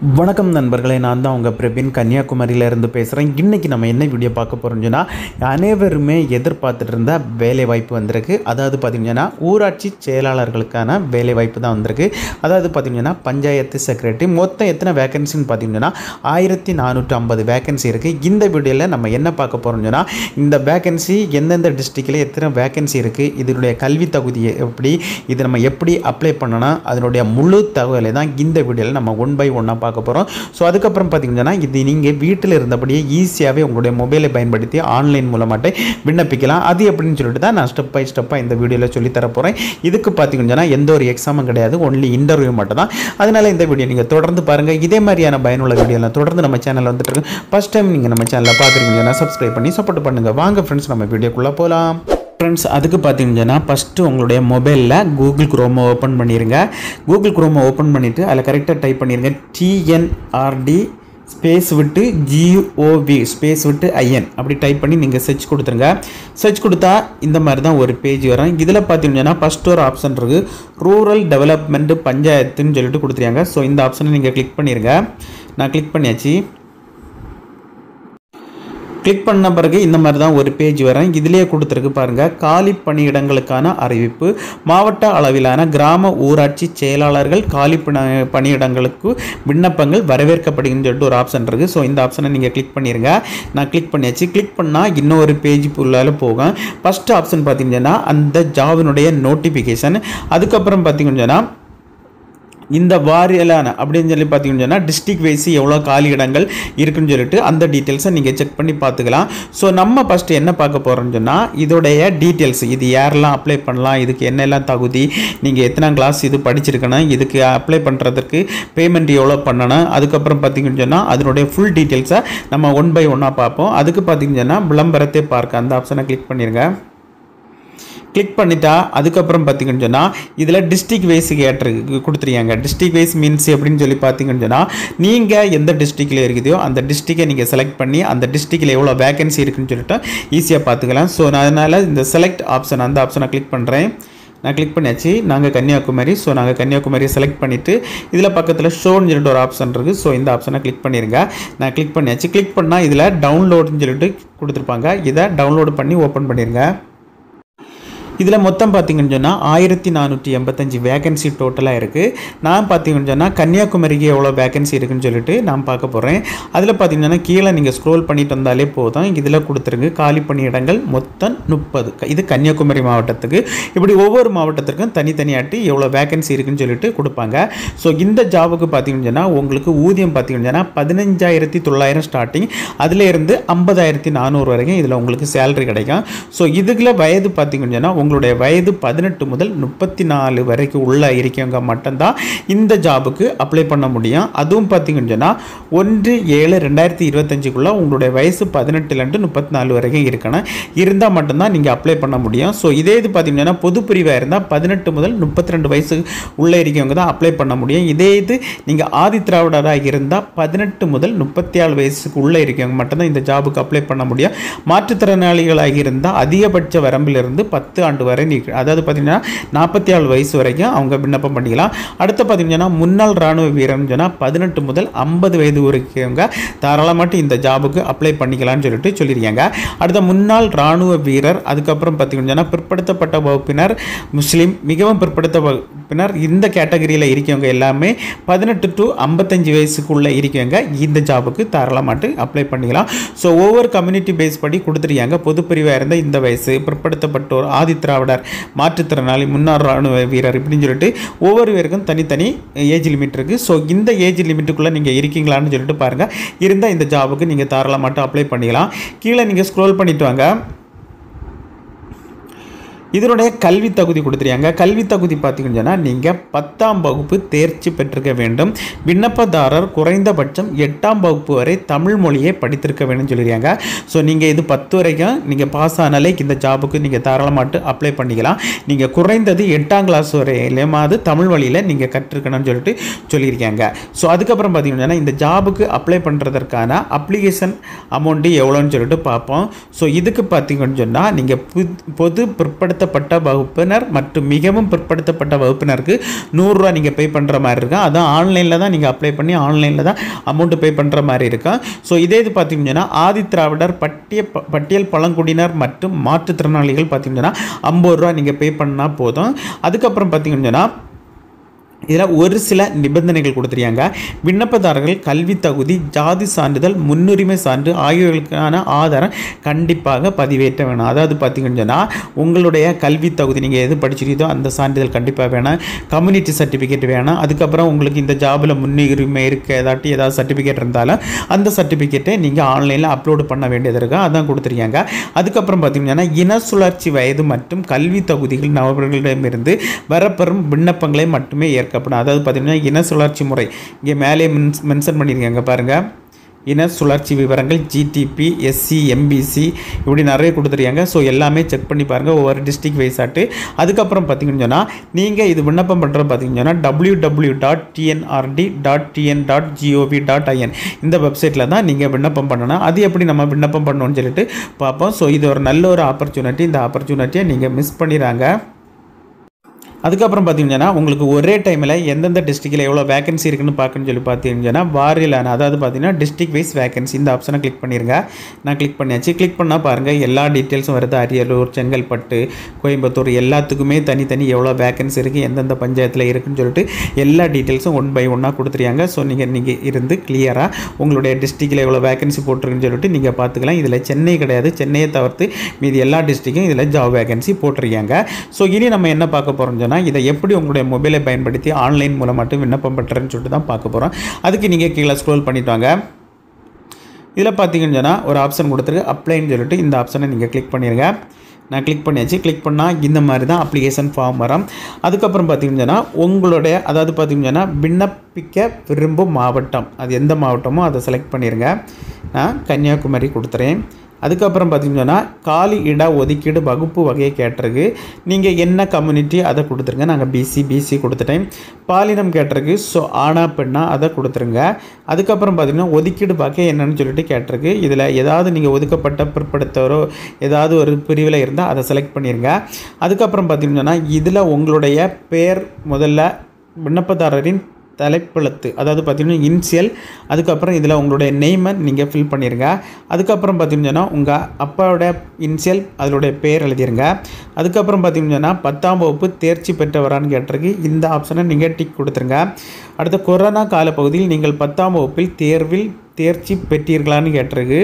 வணக்கம் நண்பர்களே, நான் தான் உங்கள் பிரபின் கன்னியாகுமரியிலேருந்து பேசுகிறேன். இன்றைக்கி நம்ம என்ன வீடியோ பார்க்க போகிறோம்னா, அனைவருமே எதிர்பார்த்துட்டு இருந்த வேலைவாய்ப்பு வந்திருக்கு. அதாவது பார்த்திங்கன்னா ஊராட்சி செயலாளர்களுக்கான வேலைவாய்ப்பு தான் வந்திருக்கு. அதாவது பார்த்திங்கன்னா பஞ்சாயத்து செக்ரட்டரி மொத்தம் எத்தனை வேக்கன்சின்னு பார்த்திங்கன்னா 1450 வேக்கன்சி இருக்குது. இந்த வீடியோவில் நம்ம என்ன பார்க்க போகிறோம்னா, இந்த வேக்கன்சி எந்தெந்த டிஸ்ட்ரிக்டில் எத்தனை வேக்கன்சி இருக்குது, இதனுடைய கல்வி தகுதி எப்படி, இது நம்ம எப்படி அப்ளை பண்ணணும், அதனுடைய முழு தகவலை தான் இந்த வீடியோவில் நம்ம ஒன் பை ஒன்னாக பார்க்க போகிறோம். ஸோ அதுக்கப்புறம் பார்த்தீங்கன்னா இது நீங்கள் வீட்டில் இருந்தபடியே ஈஸியாகவே உங்களுடைய மொபைலை பயன்படுத்தி ஆன்லைன் மூலமாட்டே விண்ணப்பிக்கலாம். அது எப்படின்னு சொல்லிட்டு தான் நான் ஸ்டெப் பை ஸ்டெப்பாக இந்த வீடியோவில் சொல்லித்தர போகிறேன். இதுக்கு பார்த்தீங்கன்னா எந்த ஒரு எக்ஸாமும் கிடையாது, ஒன்லி இன்டர்வியூ மட்டும் தான். அதனால் இந்த வீடியோ நீங்கள் தொடர்ந்து பாருங்கள். இதே மாதிரியான பயனுள்ள வீடியோலாம் தொடர்ந்து நம்ம சேனலில் வந்துட்டு இருக்கு. ஃபஸ்ட் டைம் நீங்கள் நம்ம சேனலில் பார்க்குறீங்கன்னா சப்ஸ்கிரைப் பண்ணி சப்போர்ட் பண்ணுங்கள். வாங்க ஃப்ரெண்ட்ஸ், நம்ம வீடியோக்குள்ளே போகலாம். ஃப்ரெண்ட்ஸ், அதுக்கு பார்த்தீங்கன்னா ஃபஸ்ட்டு உங்களுடைய மொபைலில் கூகுள் குரோமை ஓப்பன் பண்ணிடுங்க. கூகுள் குரோமை ஓப்பன் பண்ணிவிட்டு அதில் கரெக்டாக டைப் பண்ணிடுங்க. TNRD ஸ்பேஸ் விட்டு GOV ஸ்பேஸ் விட்டு IN அப்படி டைப் பண்ணி நீங்கள் சர்ச் கொடுத்துருங்க. சர்ச் கொடுத்தா இந்த மாதிரி தான் ஒரு பேஜ் வரும். இதில் பார்த்தீங்கன்னா ஃபஸ்ட் ஒரு ஆப்ஷன் இருக்குது, ரூரல் டெவலப்மெண்ட் பஞ்சாயத்துன்னு சொல்லிட்டு கொடுத்துருக்காங்க. ஸோ இந்த ஆப்ஷனை நீங்கள் கிளிக் பண்ணிடுங்க. நான் கிளிக் பண்ணியாச்சு. கிளிக் பண்ண பிறகு இந்த மாதிரி தான் ஒரு பேஜ் வரும். இதிலே கொடுத்துருக்கு பாருங்கள், காலி பணியிடங்களுக்கான அறிவிப்பு, மாவட்ட அளவிலான கிராம ஊராட்சி செயலாளர்கள் காலி பணியிடங்களுக்கு விண்ணப்பங்கள் வரவேற்கப்படுதுன்னு சொல்லிட்டு ஒரு ஆப்ஷன் இருக்குது. ஸோ இந்த ஆப்ஷனை நீங்கள் கிளிக் பண்ணிடுங்க. நான் கிளிக் பண்ணியாச்சு. கிளிக் பண்ணால் இன்னொரு பேஜ் உள்ளால போகும். ஃபஸ்ட் ஆப்ஷன் பார்த்தீங்கன்னா அந்த ஜாபினுடைய நோட்டிஃபிகேஷன். அதுக்கப்புறம் பார்த்தீங்கன்னா இந்த வாரியலான அப்படின்னு சொல்லி பார்த்தீங்கன்னா டிஸ்ட்ரிக்ட் வைஸ் எவ்வளோ காலி இடங்கள் இருக்குன்னு சொல்லிட்டு அந்த டீட்டெயில்ஸை நீங்கள் செக் பண்ணி பார்த்துக்கலாம். ஸோ நம்ம ஃபஸ்ட்டு என்ன பார்க்க போகிறோம்னு சொன்னால் இதோடைய டீட்டெயில்ஸ், இது யாரெல்லாம் அப்ளை பண்ணலாம், இதுக்கு என்னெல்லாம் தகுதி, நீங்கள் எத்தனை கிளாஸ் இது படிச்சிருக்கணும், இதுக்கு அப்ளை பண்ணுறதுக்கு பேமெண்ட் எவ்வளோ பண்ணணும், அதுக்கப்புறம் பார்த்தீங்கன்னு சொன்னால் அதனுடைய ஃபுல் டீட்டெயில்ஸை நம்ம ஒன் பை ஒன்னாக பார்ப்போம். அதுக்கு பார்த்தீங்கன்னா விளம்பரத்தை பார்க்க அந்த ஆப்ஷனை கிளிக் பண்ணிடுங்க. கிளிக் பண்ணிட்டா அதுக்கப்புறம் பார்த்தீங்கன்னு சொன்னால் இதில் டிஸ்ட்ரிக்ட் வைஸ் கொடுத்துருக்காங்க. டிஸ்ட்ரிக்ட் வைஸ் மீன்ஸ் எப்படின்னு சொல்லி பார்த்தீங்கன்னு சொன்னால் நீங்கள் எந்த டிஸ்ட்ரிக்டில் இருக்குதோ அந்த டிஸ்ட்ரிக்டை நீங்கள் செலக்ட் பண்ணி அந்த டிஸ்ட்ரிக்டில் எவ்வளோ வேகன்சி இருக்குன்னு சொல்லிட்டு ஈஸியாக பார்த்துக்கலாம். ஸோ நான் அதனால் இந்த செலக்ட் ஆப்ஷன் அந்த ஆப்ஷனை கிளிக் பண்ணுறேன். நான் கிளிக் பண்ணியாச்சு. நாங்கள் கன்னியாகுமரி. ஸோ நாங்கள் கன்னியாகுமரியை செலக்ட் பண்ணிவிட்டு இதில் பக்கத்தில் ஷோன்னு சொல்லிட்டு ஒரு ஆப்ஷன் இருக்குது. ஸோ இந்த ஆப்ஷனை கிளிக் பண்ணிடுங்க. நான் கிளிக் பண்ணியாச்சு. கிளிக் பண்ணால் இதில் டவுன்லோடுன்னு சொல்லிட்டு கொடுத்துருப்பாங்க. இதை டவுன்லோடு பண்ணி ஓப்பன் பண்ணிடுங்க. இதில் மொத்தம் பார்த்தீங்கன்னு சொன்னால் 1485 வேகன்சி டோட்டலாக இருக்குது. நான் பார்த்தீங்கன்னு சொன்னால் கன்னியாகுமரிக்கு எவ்வளோ வேகன்சி இருக்குன்னு சொல்லிட்டு நான் பார்க்க போகிறேன். அதில் பார்த்தீங்கன்னா கீழே நீங்கள் ஸ்க்ரோல் பண்ணிட்டு வந்தாலே போதும். இதில் கொடுத்துருங்க காலி பணியிடங்கள் மொத்தம் 30. இது கன்னியாகுமரி மாவட்டத்துக்கு. இப்படி ஒவ்வொரு மாவட்டத்திற்கும் தனித்தனியாட்டி எவ்வளோ வேகன்சி இருக்குன்னு சொல்லிட்டு கொடுப்பாங்க. ஸோ இந்த ஜாபுக்கு பார்த்தீங்கன்னு சொன்னால் உங்களுக்கு ஊதியம் பார்த்தீங்கன்னு சொன்னால் 15,900 ஸ்டார்டிங், அதில் இருந்து 50,400 வரைக்கும் இதில் உங்களுக்கு சேலரி கிடைக்கும். ஸோ இதுக்குள்ள வயது பார்த்தீங்கன்னு சொன்னால் உங்களுடைய வயது 18 முதல் 34 வரைக்கும் உள்ள இருக்கவங்க மட்டும்தான் இந்த ஜாபுக்கு அப்ளை பண்ண முடியும். அதுவும் பார்த்தீங்கன்னு சொன்னால் 1/7/2025 உங்களுடைய வயசு 18லேருந்து 34 வரைக்கும் இருக்கணும். இருந்தால் மட்டும்தான் நீங்கள் அப்ளை பண்ண முடியும். ஸோ இதே இது பார்த்தீங்கன்னா பொது பிரிவாக இருந்தால் 18 முதல் 32 வயசு உள்ள இருக்கவங்க தான் அப்ளை பண்ண முடியும். இதே இது நீங்கள் ஆதி திராவிடராக இருந்தால் 18 முதல் 34 வயசுக்கு உள்ளே இருக்கவங்க மட்டும்தான் இந்த ஜாபுக்கு அப்ளை பண்ண முடியும். மாற்றுத்திறனாளிகளாக இருந்தால் அதிகபட்ச வரம்பிலிருந்து 10 ஆண்டு வரை அதாவது பார்த்தீங்கன்னா 44 வயசு வரைக்கும் அவங்க விண்ணப்பம் பண்ணிக்கலாம். அடுத்து பார்த்தீங்கன்னா முன்னாள் ராணுவ வீரர்னு சொன்னால் 18 முதல் 50 வயது வரைக்கும் தாராளமாக இந்த ஜாபுக்கு அப்ளை பண்ணிக்கலாம்னு சொல்லிட்டு சொல்லியிருக்காங்க. அடுத்த முன்னாள் ராணுவ வீரர், அதுக்கப்புறம் பார்த்தீங்கன்னா பிற்படுத்தப்பட்ட வகுப்பினர், முஸ்லீம், மிகவும் பிற்படுத்த வகுப்பினர், இந்த கேட்டகரியில் இருக்கவங்க எல்லாமே 18 to 55 வயசுக்குள்ளே இருக்கவங்க இந்த ஜாபுக்கு தாராளமாக அப்ளை பண்ணிக்கலாம். ஸோ ஒவ்வொரு கம்யூனிட்டி பேஸ் படி கொடுத்துருக்காங்க. பொது பிரிவாக இருந்த இந்த வயசு, பிற்படுத்தப்பட்டோர், ஆதி திராவிடர், மாற்றுத்திறனாளி, முன்னாள் ராணுவ வீரர் இப்படின்னு சொல்லிட்டு ஒவ்வொரு பேருக்கும் தனித்தனி ஏஜ் லிமிட் இருக்குது. ஸோ இந்த ஏஜ் லிமிட்டுக்குள்ளே நீங்கள் இருக்கீங்களான்னு சொல்லிட்டு பாருங்கள். இருந்தால் இந்த ஜாபுக்கு நீங்கள் தாராளமாக அப்ளை பண்ணிக்கலாம். கீழே நீங்கள் ஸ்க்ரோல் பண்ணிட்டு வாங்க. இதனுடைய கல்வி தகுதி கொடுத்துருக்காங்க. கல்வி தகுதி பார்த்தீங்கன்னா நீங்கள் 10ஆம் வகுப்பு தேர்ச்சி பெற்றிருக்க வேண்டும். விண்ணப்பதாரர் குறைந்தபட்சம் 8ஆம் வகுப்பு வரை தமிழ் மொழியை படித்திருக்க வேண்டும் சொல்லியிருக்காங்க. ஸோ நீங்கள் இது 10 வரைக்கும் நீங்கள் பாஸ் ஆனாலே இந்த ஜாபுக்கு நீங்கள் தாராளமாக அப்ளை பண்ணிக்கலாம். நீங்கள் குறைந்தது 8ஆம் கிளாஸ் வரையிலேயாவது தமிழ் வழியில் நீங்கள் கற்றுக்கணும்னு சொல்லிட்டு சொல்லியிருக்காங்க. ஸோ அதுக்கப்புறம் பார்த்தீங்கன்னா இந்த ஜாபுக்கு அப்ளை பண்ணுறதற்கான அப்ளிகேஷன் அமௌண்ட்டு எவ்வளோன்னு சொல்லிட்டு பார்ப்போம். ஸோ இதுக்கு பார்த்தீங்கன்னு சொன்னால் நீங்கள் பொது பிற்படுத்த பிற்படுத்தப்பட்ட வகுப்பினர் மற்றும் மிகவும் பிற்படுத்தப்பட்ட வகுப்பினருக்கு 100 ரூபா நீங்கள் பே பண்ணுற மாதிரி இருக்கும். அதான் ஆன்லைனில் தான் நீங்கள் அப்ளை பண்ணி ஆன்லைனில் தான் அமௌண்ட் பே பண்ணுற மாதிரி இருக்கும். ஸோ இதே இது பார்த்தீங்கன்னா ஆதிதிராவிடர் பட்டியல் பழங்குடியினர் மற்றும் மாற்றுத்திறனாளிகள் பார்த்தீங்கன்னா 50 ரூபா நீங்கள் பே பண்ணால் போதும். அதுக்கப்புறம் பார்த்தீங்கன்னா இதில் ஒரு சில நிபந்தனைகள் கொடுத்துருக்காங்க. விண்ணப்பதாரர்கள் கல்வி தகுதி, ஜாதி சான்றிதழ், முன்னுரிமை சான்று ஆகியவர்களுக்கான ஆதாரம் கண்டிப்பாக பதிவேற்ற வேணும். அதாவது பார்த்தீங்கன்னா உங்களுடைய கல்வி தகுதி நீங்கள் எது படிச்சிருக்கோ அந்த சான்றிதழ் கண்டிப்பாக வேணும். கம்யூனிட்டி சர்டிஃபிகேட் வேணும். அதுக்கப்புறம் உங்களுக்கு இந்த ஜாபில் முன்னுரிமை இருக்குது ஏதாவது சர்டிஃபிகேட் இருந்தாலும் அந்த சர்டிஃபிகேட்டை நீங்கள் ஆன்லைனில் அப்லோடு பண்ண வேண்டியது இருக்குது. அதான் கொடுத்துருக்காங்க. அதுக்கப்புறம் பார்த்தீங்கன்னா இன சுழற்சி வயது மற்றும் கல்வி தகுதிகள் நபர்களிடமிருந்து வரப்பெறும் விண்ணப்பங்களை மட்டுமே ஏற்கப்படும். அதாவது பார்த்தீங்கன்னா இன சுழற்சி முறை இங்கே மேலே மென்ஷன் பண்ணியிருக்காங்க பாருங்கள். இன சுழற்சி விவரங்கள் ஜிடிபி, எஸ்சி, எம்பிசி இப்படி நிறைய கொடுத்துருக்காங்க. ஸோ எல்லாமே செக் பண்ணி பாருங்கள் ஒவ்வொரு டிஸ்ட்ரிக்ட் வைஸாட்டு. அதுக்கப்புறம் பார்த்தீங்கன்னு சொன்னால் நீங்கள் இது விண்ணப்பம் பண்ணுற பார்த்தீங்கன்னா www.tnrd.tn.gov.in இந்த வெப்சைட்டில் தான் நீங்கள் விண்ணப்பம் பண்ணணும். அது எப்படி நம்ம விண்ணப்பம் பண்ணணும்னு சொல்லிட்டு பார்ப்போம். ஸோ இது ஒரு நல்ல ஒரு ஆப்பர்ச்சுனிட்டி. இந்த ஆப்பர்ச்சுனிட்டியை நீங்கள் மிஸ் பண்ணிடுறாங்க. அதுக்கப்புறம் பார்த்தீங்கன்னா உங்களுக்கு ஒரே டைமில் எந்தெந்த டிஸ்ட்ரிக்டில் எவ்வளோ வேகன்சி இருக்குன்னு பார்க்கணும்னு சொல்லி பார்த்தீங்கன்னா வாரிலான அதாவது பார்த்தீங்கன்னா டிஸ்ட்ரிக்ட் வைஸ் வேகன்சி இந்த ஆப்ஷனை கிளிக் பண்ணிடுங்க. நான் கிளிக் பண்ணியாச்சு. கிளிக் பண்ணால் பாருங்கள் எல்லா டீட்டெயில்ஸும் வருது. அரியலூர், செங்கல்பட்டு, கோயம்புத்தூர் எல்லாத்துக்குமே தனித்தனி எவ்வளோ வேகன்சி இருக்குது, எந்தெந்த பஞ்சாயத்தில் இருக்குதுன்னு சொல்லிட்டு எல்லா டீட்டெயில்ஸும் 1 by 1 கொடுத்துருக்காங்க. ஸோ நீங்கள் இருந்து கிளியராக உங்களுடைய டிஸ்ட்ரிக்டில் எவ்வளோ வேகன்சி போட்டிருக்குன்னு சொல்லிட்டு நீங்கள் பார்த்துக்கலாம். இதில் சென்னை கிடையாது, சென்னையை தவிர்த்து மீதி எல்லா டிஸ்ட்ரிக்கும் இதில் ஜாப் வேகன்சி போட்டிருக்காங்க. ஸோ இனி நம்ம என்ன பார்க்க போகிறோம் இதை எப்படி உங்களுடைய மொபைலை பயன்படுத்தி ஆன்லைன் மூலம் மட்டும் விண்ணப்பம் பண்ணுறேன்னு சொல்லிட்டு தான் பார்க்க போகிறோம். அதுக்கு நீங்கள் கீழே ஸ்க்ரோல் பண்ணிட்டு வாங்க. இதில் பார்த்தீங்கன்னா ஒரு ஆப்ஷன் கொடுத்துருக்கு அப்ளைன்னு சொல்லிட்டு இந்த ஆப்ஷனை நீங்கள் கிளிக் பண்ணிடுங்க. நான் கிளிக் பண்ணியாச்சு. கிளிக் பண்ணால் இந்த மாதிரி தான் அப்ளிகேஷன் ஃபார்ம் வரும். அதுக்கப்புறம் பார்த்தீங்கன்னா உங்களுடைய அதாவது பார்த்தீங்கன்னா விண்ணப்பிக்க விரும்பும் மாவட்டம் அது எந்த மாவட்டமோ அதை செலக்ட் பண்ணிடுங்க. நான் கன்னியாகுமரி கொடுத்துறேன். அதுக்கப்புறம் பார்த்தீங்கன்னா காலி இட ஒதுக்கீடு வகுப்பு வகையை கேட்டிருக்கு. நீங்கள் என்ன கம்யூனிட்டி அதை கொடுத்துருங்க. நாங்கள் பிசி கொடுத்துட்டேன். பாலினம் கேட்டிருக்கு. ஸோ ஆனா பெண்ணா அதை கொடுத்துருங்க. அதுக்கப்புறம் பார்த்தீங்கன்னா ஒதுக்கீடு வகை என்னன்னு சொல்லிட்டு கேட்டிருக்கு. இதில் ஏதாவது நீங்கள் ஒதுக்கப்பட்ட பிற்படுத்தவரோ ஏதாவது ஒரு பிரிவில் இருந்தால் அதை செலக்ட் பண்ணிடுங்க. அதுக்கப்புறம் பார்த்தீங்கன்னா இதில் உங்களுடைய பேர் முதல்ல விண்ணப்பதாரரின் தலைப்பெழுத்து அதாவது பார்த்தீங்கன்னா இன்சியல். அதுக்கப்புறம் இதில் உங்களுடைய நெய்மை நீங்கள் ஃபில் பண்ணிடுங்க. அதுக்கப்புறம் பார்த்தீங்கன்னா உங்கள் அப்பாவோட இன்சியல் அதனுடைய பேர் எழுதிருங்க. அதுக்கப்புறம் பார்த்தீங்கன்னா 10ஆம் வகுப்பு தேர்ச்சி பெற்றவரான்னு கேட்டிருக்கு. இந்த ஆப்ஷனை நீங்கள் டிக் கொடுத்துருங்க. அடுத்த கொரோனா காலப்பகுதியில் நீங்கள் 10ஆம் வகுப்பில் தேர்ச்சி பெற்றீர்களான்னு கேட்டிருக்கு.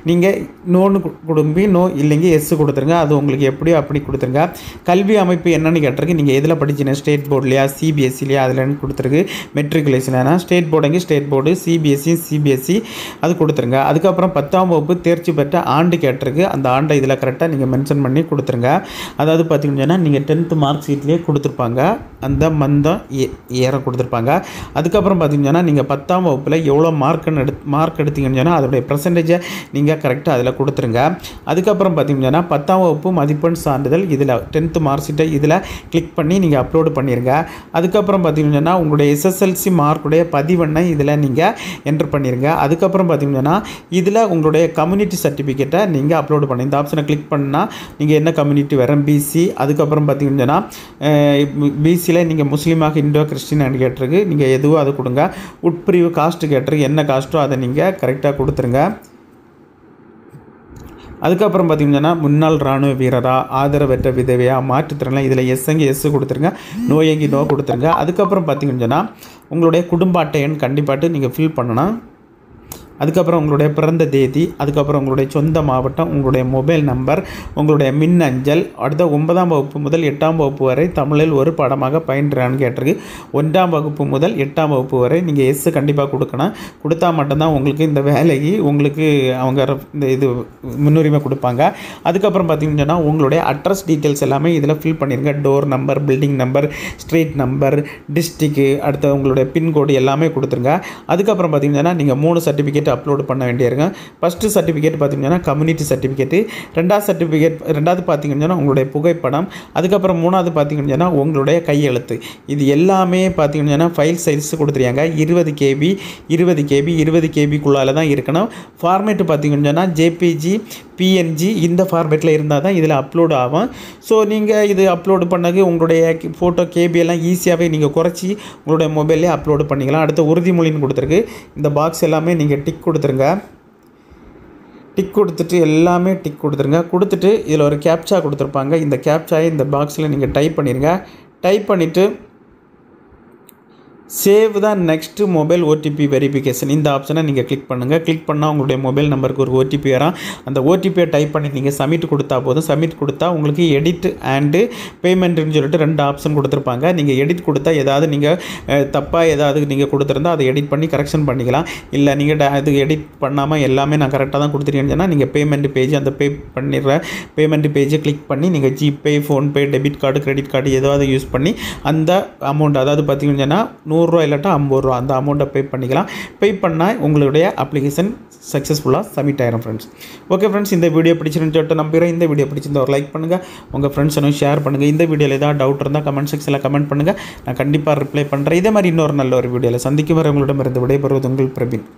நீங்கள் நோன்னு கொடும்பி நோ இல்லைங்க எஸ் கொடுத்துருங்க. அது உங்களுக்கு எப்படியோ அப்படி கொடுத்துருங்க. கல்வி அமைப்பு என்னன்னு கேட்டிருக்கு. நீங்கள் எதில் படிச்சிங்க ஸ்டேட் போர்ட்லையா சிபிஎஸ்சிலையா அதில் கொடுத்துருக்கு. மெட்ரிகுலேஷனா ஸ்டேட் போர்டுங்க ஸ்டேட் போர்டு, சிபிஎஸ்சி அது கொடுத்துருங்க. அதுக்கப்புறம் 10ஆம் வகுப்பு தேர்ச்சி பெற்ற ஆண்டு கேட்டிருக்கு. அந்த ஆண்டை இதில் கரெக்டாக நீங்கள் மென்ஷன் பண்ணி கொடுத்துருங்க. அதாவது பார்த்தீங்கன்னா நீங்கள் 10th மார்க் ஷீட்லேயே கொடுத்துருப்பாங்க. அந்த மந்தம் ஏற கொடுத்துருப்பாங்க. அதுக்கப்புறம் பார்த்தீங்கன்னா நீங்கள் 10ஆம் வகுப்பில் எவ்வளோ மார்க் எடுத்தீங்கன்னு சொன்னால் அதோடைய பர்சன்டேஜை நீங்கள் கரெக்டாக அதில் கொடுத்துருங்க. அதுக்கப்புறம் பார்த்தீங்கன்னா 10ஆம் வகுப்பு மதிப்பெண் சான்றிதழ் இதில் 10th மார்க் ஷீட்டை இதில் கிளிக் பண்ணி நீங்கள் அப்லோடு பண்ணிடுங்க. அதுக்கப்புறம் பார்த்தீங்கன்னா உங்களுடைய எஸ்எஸ்எல்சி மார்க்குடைய பதிவெண்ணை இதில் நீங்கள் என்டர் பண்ணிடுங்க. அதுக்கப்புறம் பார்த்தீங்கன்னா இதில் உங்களுடைய கம்யூனிட்டி சர்டிஃபிகேட்டை நீங்கள் அப்லோடு பண்ணி இந்த ஆப்ஷனை கிளிக் பண்ணால் நீங்கள் என்ன கம்யூனிட்டி வரும் பிசி. அதுக்கப்புறம் பார்த்தீங்கன்னா பிசியில் நீங்கள் முஸ்லீமாக இண்டோ கிறிஸ்டின் கேட்டிருக்கு. நீங்கள் எதுவோ அதை கொடுங்க. உட்பிரிவு காஸ்ட்டு கேட்டிருக்கு. என்ன காஸ்ட்டோ அதை நீங்கள் கரெக்டாக கொடுத்துருங்க. அதுக்கப்புறம் பார்த்தீங்கன்னா முன்னாள் இராணுவ வீரரா, ஆதரவற்ற விதவையா, மாற்றுத்திறனாளி இதில் எஸ் கொடுத்துருங்க. நோயங்கி நோ கொடுத்துருங்க. அதுக்கப்புறம் பார்த்தீங்கன்னா உங்களுடைய குடும்ப அட்டை எண் கண்டிப்பாட்டு நீங்கள் ஃபில் பண்ணணும். அதுக்கப்புறம் உங்களுடைய பிறந்த தேதி, அதுக்கப்புறம் உங்களுடைய சொந்த மாவட்டம், உங்களுடைய மொபைல் நம்பர், உங்களுடைய மின்னஞ்சல். அடுத்த 9ஆம் வகுப்பு முதல் 8ஆம் வகுப்பு வரை தமிழில் ஒரு பாடமாக பயின்றான்னு கேட்டிருக்கு. 1ஆம் வகுப்பு முதல் 8ஆம் வகுப்பு வரை நீங்கள் எஸ் கண்டிப்பாக கொடுக்கணும். கொடுத்தா மட்டும்தான் உங்களுக்கு இந்த வேலைக்கு உங்களுக்கு அவங்க இந்த இது முன்னுரிமை கொடுப்பாங்க. அதுக்கப்புறம் பார்த்தீங்கன்னா உங்களுடைய அட்ரஸ் டீட்டெயில்ஸ் எல்லாமே இதில் ஃபில் பண்ணிடுங்க. Door number, building number, street number, district, அடுத்த உங்களுடைய பின்கோடு எல்லாமே கொடுத்துருங்க. அதுக்கப்புறம் பார்த்தீங்கன்னா நீங்கள் 3 சர்டிஃபிகேட் சர்டிஃபிகேட் அப்லோட் பண்ண வேண்டியிருக்கும். ஃபஸ்ட்டு சர்டிஃபிகேட் பார்த்திங்கன்னா கம்யூனிட்டி சர்டிஃபிகேட்டு, ரெண்டாவது பார்த்திங்கன்னா உங்களுடைய புகைப்படம், அதுக்கப்புறம் மூணாவது பார்த்திங்கன்னா உங்களுடைய கையெழுத்து. இது எல்லாமே பார்த்திங்கன்னா ஃபைல் சைஸ் கொடுத்துருக்காங்க 20 கேபிக்குள்ளால தான் இருக்கணும். ஃபார்மேட்டு பார்த்திங்கன்னா ஜேபிஜி, பிஎன்ஜி இந்த ஃபார்மேட்டில் இருந்தால் தான் இதில் அப்லோட் ஆகும். ஸோ நீங்கள் இது அப்லோடு பண்ணது உங்களுடைய ஃபோட்டோ கேபியெல்லாம் ஈஸியாகவே நீங்கள் குறைச்சி உங்களுடைய மொபைல்லே அப்லோடு பண்ணிக்கலாம். அடுத்த உறுதிமொழின்னு கொடுத்துருக்கு. இந்த பாக்ஸ் எல்லாமே நீங்கள் டிக் கொடுத்துருங்க. டிக் கொடுத்துட்டு எல்லாமே டிக் கொடுத்துருங்க. கொடுத்துட்டு இதில் ஒரு கேப்சா கொடுத்துருப்பாங்க. இந்த கேப்சாயை இந்த பாக்ஸில் நீங்கள் டைப் பண்ணிடுங்க. டைப் பண்ணிவிட்டு சேவ் தான் நெக்ஸ்ட்டு மொபைல் ஓடிபி வெரிஃபிகேஷன் இந்த ஆப்ஷனை நீங்கள் கிளிக் பண்ணுங்கள். கிளிக் பண்ணால் உங்களுடைய மொபைல் நம்பருக்கு ஒரு ஓடிபி வரும். அந்த ஓடிபியை டைப் பண்ணி நீங்கள் சப்மிட் கொடுத்தா போதும். சப்மிட் கொடுத்தா உங்களுக்கு எடிட் அண்டு பேமெண்ட்டுன்னு சொல்லிட்டு 2 ஆப்ஷன் கொடுத்துருப்பாங்க. நீங்கள் எடிட் கொடுத்தா ஏதாவது நீங்கள் தப்பாக ஏதாவது நீங்கள் கொடுத்துருந்தா அதை எடிட் பண்ணி கரெக்ஷன் பண்ணிக்கலாம். இல்லை நீங்கள் அது எடிட் பண்ணாமல் எல்லாமே நான் கரெக்டாக தான் கொடுத்துருக்கேன்னு சொன்னால் நீங்கள் பேமெண்ட் பேஜ் அந்த பண்ணிடுற பேமெண்ட் பேஜை கிளிக் பண்ணி நீங்கள் GPay, PhonePe, debit card, credit card ஏதாவது யூஸ் பண்ணி அந்த அமௌண்ட் அதாவது பார்த்திங்கன்னா 100 ரூபா இல்லாட்டா 50 ரூபா அந்த அமௌண்ட்டை பே பண்ணிக்கலாம். பே பண்ணால் உங்களுடைய அப்ளிகேஷன் சக்ஸஸ்ஃபுல்லாக சப்மிட் ஆயிரும் ஃப்ரெண்ட்ஸ். ஓகே ஃப்ரெண்ட்ஸ், இந்த வீடியோ பிடிச்சிருந்துன்னு சொல்லிட்டு நம்புகிறேன். இந்த வீடியோ பிடிச்சிருந்தா ஒரு லைக் பண்ணுங்கள், உங்கள் ஃப்ரெண்ட்ஸனும் ஷேர் பண்ணுங்கள். இந்த வீடியோவில் ஏதாவது டவுட் இருந்தால் கமெண்ட் செக்ஷனில் கமெண்ட் பண்ணுங்கள். நான் கண்டிப்பாக ரிப்ளை பண்ணுறேன். இதே மாதிரி இன்னொரு நல்ல ஒரு வீடியோவில் சந்திக்கும் வரை உங்களிடமிருந்து விடைபெறுவது உங்கள் பிரவீன்.